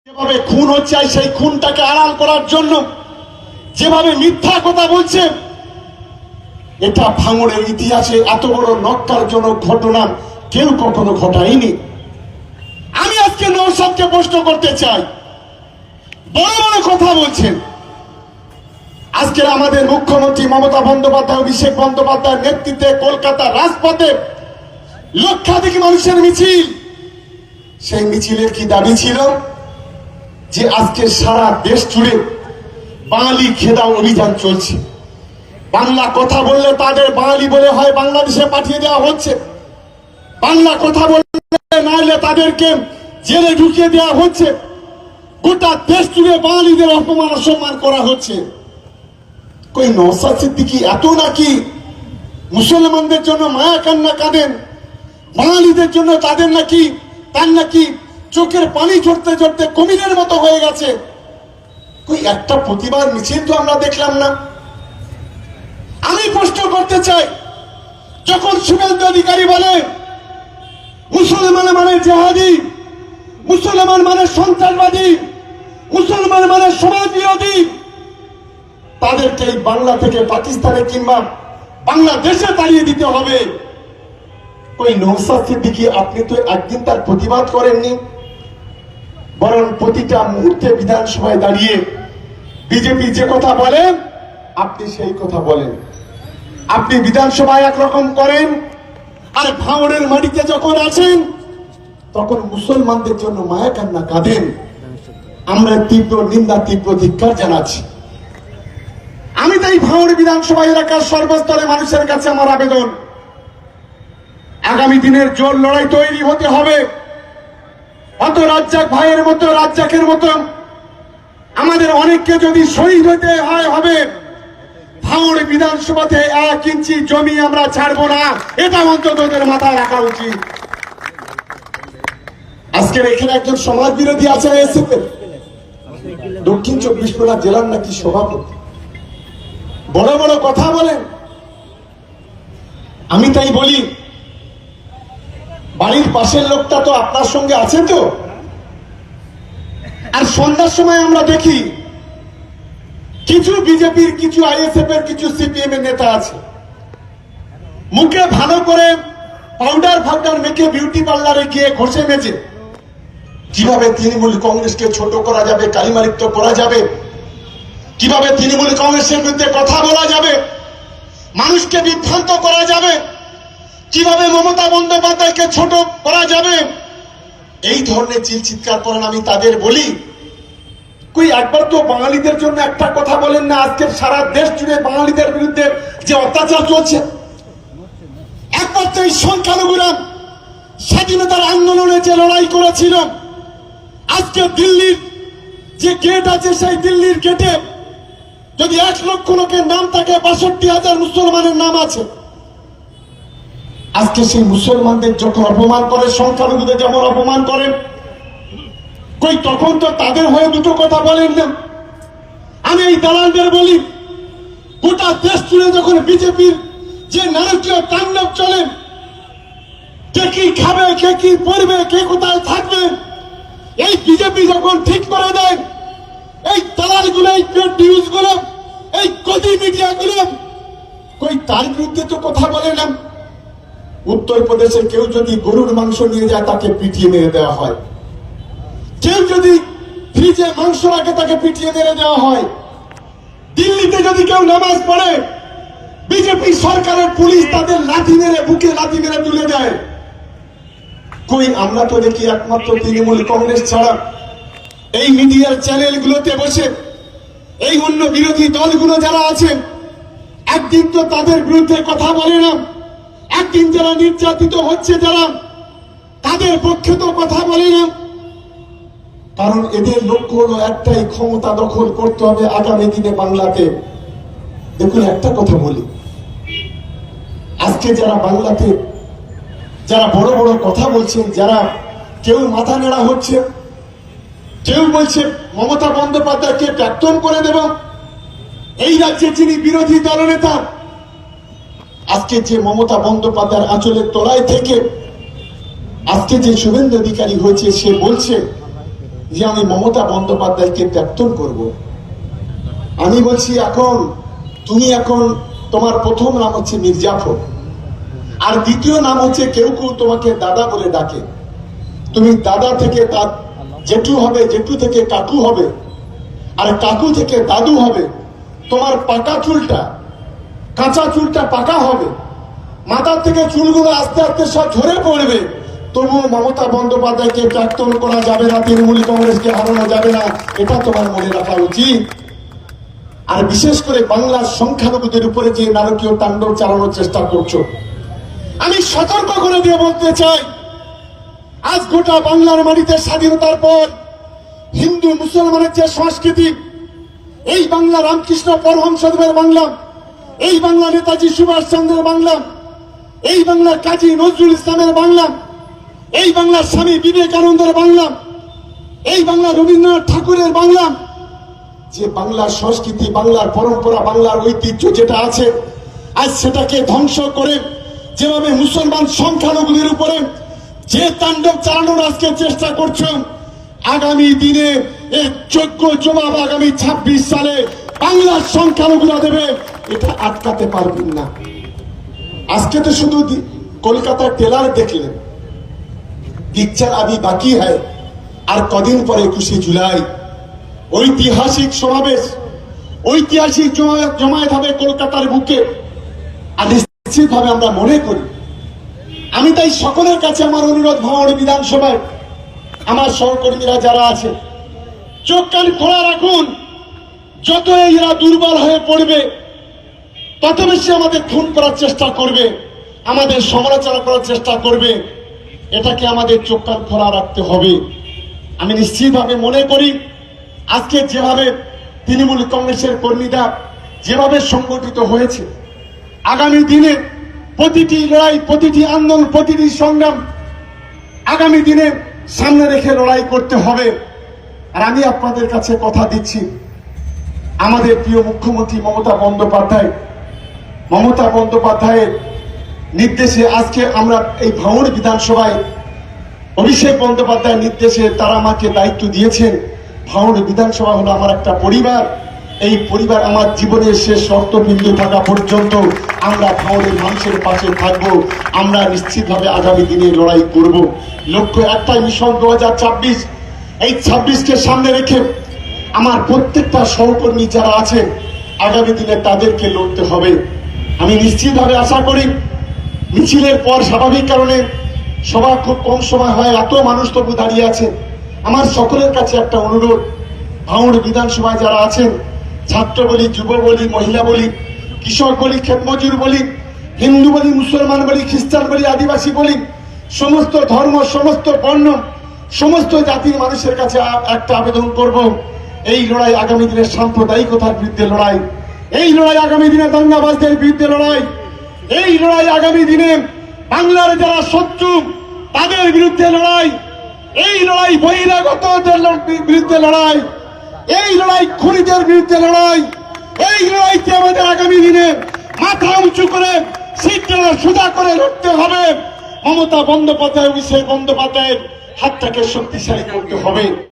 যেভাবে খুন হচ্ছে সেই খুনটাকে আড়াল করার জন্য যেভাবে মিথ্যা কথা বলছে, এটা ভাঙড়ের ইতিহাসে এত বড় নক্কারজনক ঘটনা কেউ কখনো ঘটায়নি। আমি আজকে নওশাদকে প্রশ্ন করতে চাই, বড় বড় কথা বলছেন। আজকের আমাদের মুখ্যমন্ত্রী মমতা বন্দ্যোপাধ্যায়, অভিষেক বন্দ্যোপাধ্যায়ের নেতৃত্বে কলকাতার রাজপথে লক্ষাধিক মানুষের মিছিল। সেই মিছিলের কি দাবি ছিল? যে আজকে সারা দেশ জুড়ে বাঙালি খেদাও অভিযান চলছে। বাংলা কথা বললে তাদের বাঙালি বলে হয় বাংলাদেশে পাঠিয়ে দেওয়া হচ্ছে, বাংলা কথা বললে নাইলে তাদেরকে জেলে ঢুকিয়ে দেওয়া হচ্ছে। গোটা দেশ জুড়ে বাঙালিদের অপমান অসম্মান করা হচ্ছে। কই নওশাদ সিদ্দিকী এত নাকি মুসলমানদের জন্য মায়া কান্না কাঁদেন, বাঙালিদের জন্য তার নাকি চোখের পানি ঝরতে ঝরতে কমিনের মতো হয়ে গেছে? কই একটা প্রতিবাদ মিছিল তো আমরা দেখলাম না। আমি প্রশ্ন করতে চাই, যখন শুভেন্দু অধিকারী বলে মুসলমান মানে জেহাদি, মুসলমান মানে সন্ত্রাসবাদী, মুসলমান মানে সমাজ বিরোধী, তাদেরকে বাংলা থেকে পাকিস্তানে কিংবা বাংলাদেশে তাড়িয়ে দিতে হবে। ওই নওশাদ সিদ্দিকী আপনি তো একদিন তার প্রতিবাদ করেননি, বরং প্রতিটা মুহূর্তে বিধানসভায় দাঁড়িয়ে বিজেপি যে কথা বলেন আপনি সেই কথা বলেন। আপনি বিধানসভায় একরকম করেন, আর ভাঙড়ের মাটিতে যখন আছেন তখন মুসলমানদের জন্য মায়া কান্না কাঁদেন। আমরা তীব্র নিন্দা, তীব্র ধিক্কার জানাচ্ছি। আমি তাই ভাঙড় বিধানসভা এলাকার সর্বস্তরে মানুষের কাছে আমার আবেদন, আগামী দিনের জোর লড়াই তৈরি হতে হবে। অত রাজ্জাক ভাইয়ের মতো, রাজ্জাকের মতো আমাদের অনেককে যদি শহীদ হতে হয় হবে, ভাঙড় বিধানসভাতে 1 ইঞ্চি জমি আমরা ছাড়বো না, এটা অন্তত ওদের মাথায় রাখা উচিত। আজকের এখানে একজন সমাজ বিরোধী আছে আইএসএফ এর, দক্ষিণ 24 পরগনা জেলার নাকি সভাপতি, বড় বড় কথা বলেন। আমি তাই বলি, বাড়ির পাশের লোকটা তো আপনার সঙ্গে আছে তো। আর সন্ধ্যার সময় আমরা দেখি কিছু বিজেপির, কিছু আইএসএফ এর, কিছু সিপিএম এর নেতা আছে, মুখে ভালো করে পাউডার মেখে বিউটি পার্লারে গিয়ে ঘষে মেজে কিভাবে তৃণমূল কংগ্রেসকে ছোট করা যাবে, কালিমালিপ্ত করা যাবে, কিভাবে তৃণমূল কংগ্রেসের বিরুদ্ধে কথা বলা যাবে, মানুষকে বিভ্রান্ত করা যাবে, কিভাবে মমতা বন্দ্যোপাধ্যায়কে ছোট করা যাবে, এই ধরনের চিৎকার করেন। আমি তাদের বলি, কই একবার তো বাঙালিদের জন্য একটা কথা বলেন না? আজকের সারা দেশ জুড়ে বাঙালিদের বিরুদ্ধে যে অত্যাচার চলছে, একবার তো এই সংখ্যালঘুরা স্বাধীনতার আন্দোলনে যে লড়াই করেছিল, আজকে দিল্লির যে গেট আছে সেই দিল্লির গেটে যদি 1 লক্ষ লোকের নাম থাকে, 62,000 মুসলমানের নাম আছে। আজকে সেই মুসলমানদের যখন অপমান করে, সংখ্যালঘুদের যেমন অপমান করেন, কই তখন তো তাদের হয়ে দুটো কথা বলেন না। আমি এই দালালদের বলি, গোটা দেশ জুড়ে যখন বিজেপির যে নারকীয় তাণ্ডব চলে, কে কি খাবে, কে কি পড়বে, কে কোথায় থাকবে, এই বিজেপি যখন ঠিক করে দেয়, এই দালালগুলো, এই পেড নিউজগুলো, এই গদি মিডিয়াগুলো, কই তার বিরুদ্ধে তো কথা বলে না। উত্তরপ্রদেশে কেউ যদি গরুর মাংস নিয়ে যায় তাকে পিটিয়ে মেরে দেওয়া হয়, কেউ যদি ফ্রিজে মাংস রাখে তাকে পিটিয়ে মেরে দেওয়া হয়। দিল্লিতে যদি কেউ নামাজ পড়ে, বিজেপি সরকারের পুলিশ তাদের লাঠি মেরে, বুকে লাঠি মেরে তুলে দেয়। কই আমরা তো দেখি একমাত্র তৃণমূল কংগ্রেস ছাড়া এই মিডিয়ার চ্যানেলগুলোতে বসে এই অন্য বিরোধী দলগুলো যারা আছে, একদিন তো তাদের বিরুদ্ধে কথা বলে না, একদিন যারা নির্যাতিত হচ্ছে যারা, তাদের পক্ষে তো কথা বলে না। কারণ এদের লক্ষ্য হলো একটাই, ক্ষমতা দখল করতে হবে আগামী দিনে বাংলাতে। দেখুন একটা কথা বলি, আজকে যারা বাংলাতে যারা বড় বড় কথা বলছেন, যারা কেউ মাথা নেড়া হচ্ছে, কেউ বলছে মমতা বন্দ্যোপাধ্যায়কে প্রাক্তন করে দেব, এই রাজ্যে যিনি বিরোধী দলনেতা, আজকে যে মমতা বন্দ্যোপাধ্যায়ের আঁচলের তলায় থেকে আজকে যে শুভেন্দু অধিকারী হয়েছে, সে বলছে যে আমি মমতা বন্দ্যোপাধ্যায়কে ত্যাক্তন করব। আমি বলছি এখন তোমার প্রথম নাম হচ্ছে মির্জাফর, আর দ্বিতীয় নাম হচ্ছে কেউ কেউ তোমাকে দাদা বলে ডাকে। তুমি দাদা থেকে জেঠু হবে, জেঠু থেকে কাকু হবে, আর কাকু থেকে দাদু হবে। তোমার পাকা চুলটা, কাঁচা চুলটা পাকা হবে, মাথার থেকে চুলগুলো আস্তে আস্তে সব ঝরে পড়বে। তবুও মমতা বন্দ্যোপাধ্যায়কে প্রাক্তন করা যাবে না, তৃণমূল কংগ্রেসকে হারানো যাবে না, এটা তোমার মনে রাখা উচিত। আর বিশেষ করে বাংলার সংখ্যালঘুদের উপরে যে নারকীয় তাণ্ডব চালানোর চেষ্টা করছো, আমি সতর্ক করে দিয়ে বলতে চাই, আজ গোটা বাংলার মাটিতে স্বাধীনতার পর হিন্দু মুসলমানের যে সংস্কৃতি, এই বাংলা রামকৃষ্ণ পরমহংসদেবের বাংলা, এই বাংলা নেতাজি সুভাষচন্দ্রের বাংলা, এই বাংলা কাজী নজরুল ইসলামের বাংলা, এই বাংলা স্বামী বিবেকানন্দের বাংলা, এই বাংলা রবীন্দ্রনাথ ঠাকুরের বাংলা, যে বাংলার সংস্কৃতি, বাংলার পরম্পরা, বাংলার ঐতিহ্য যেটা আছে, আজ সেটাকে ধ্বংস করে যেভাবে মুসলমান সংখ্যালঘুদের উপরে যে তাণ্ডব চালানোর আজকে চেষ্টা করছো, আগামী দিনে এর যোগ্য জবাব আগামী 26 সালে বাংলার সংখ্যালঘুরা দেবে, এটা আটকাতে পারবেন না। আজকে তো শুধু কলকাতার ট্রেলার দেখলেন, পিকচার আবি বাকি হয়। আর কদিন পরে 21শে জুলাই ঐতিহাসিক সমাবেশ, ঐতিহাসিক জমায়েত হবে কলকাতার বুকে। আর নিশ্চিত ভাবে আমরা মনে করি, আমি তাই সকলের কাছে আমার অনুরোধ, ভাঙড় বিধানসভায় আমার সহকর্মীরা যারা আছে, চোখ কান খোলা রাখুন। যত এরা দুর্বল হয়ে পড়বে, তত বেশি আমাদের খুন করার চেষ্টা করবে, আমাদের সমালোচনা করার চেষ্টা করবে। এটাকে আমাদের চোখ কান খোলা রাখতে হবে। আমি নিশ্চিতভাবে মনে করি, আজকে যেভাবে তৃণমূল কংগ্রেসের কর্মীরা যেভাবে সংগঠিত হয়েছে, আগামী দিনে প্রতিটি লড়াই, প্রতিটি আন্দোলন, প্রতিটি সংগ্রাম আগামী দিনে সামনে রেখে লড়াই করতে হবে। আর আমি আপনাদের কাছে কথা দিচ্ছি, আমাদের প্রিয় মুখ্যমন্ত্রী মমতা বন্দ্যোপাধ্যায়ের নির্দেশে আজকে আমরা এই ভাঙড় বিধানসভায় অভিষেক বন্দ্যোপাধ্যায়ের নির্দেশে তারা আমাকে দায়িত্ব দিয়েছেন। ভাঙড় বিধানসভা হলো আমার একটা পরিবার। এই পরিবার আমার জীবনের শেষ রক্তবিন্দু থাকা পর্যন্ত আমরা ভাঙড়ের মানুষের পাশে থাকবো। আমরা নিশ্চিতভাবে আগামী দিনে লড়াই করব। লক্ষ্য একটাই, মিশন 2026। এই 26কে সামনে রেখে আমার প্রত্যেকটা সহকর্মী যারা আছে, আগামী দিনে তাদেরকে লড়তে হবে। আমি নিশ্চিতভাবে আশা করি, মিছিলের পর স্বাভাবিক কারণে সভা খুব কম সময় হয়, এত মানুষ তবু দাঁড়িয়ে আছে। আমার সকলের কাছে একটা অনুরোধ, ভাঙড় বিধানসভায় যারা আছেন, ছাত্র বলি, যুব বলি, মহিলা বলি, কৃষক বলি, ক্ষেতমজুর বলি, হিন্দু বলি, মুসলমান বলি, খ্রিস্টান বলি, আদিবাসী বলি, সমস্ত ধর্ম, সমস্ত বর্ণ, সমস্ত জাতির মানুষের কাছে একটা আবেদন করব, এই লড়াই আগামী দিনে সাম্প্রদায়িকতার বিরুদ্ধে লড়াই, এই লড়াই আগামী দিনে দাঙ্গাবাজদের বিরুদ্ধে লড়াই, এই লড়াই আগামী দিনে বাংলার যারা শত্রু তাদের বিরুদ্ধে লড়াই, এই লড়াই বহিরাগতদের বিরুদ্ধে লড়াই, এই লড়াই খুনিদের বিরুদ্ধে লড়াই। এই লড়াইতে আমাদের আগামী দিনে মাথা উঁচু করে সিটটা সোজা করে লড়তে হবে। মমতা বন্দ্যোপাধ্যায়, অভিষেক বন্দ্যোপাধ্যায়ের হাতটাকে শক্তিশালী করতে হবে।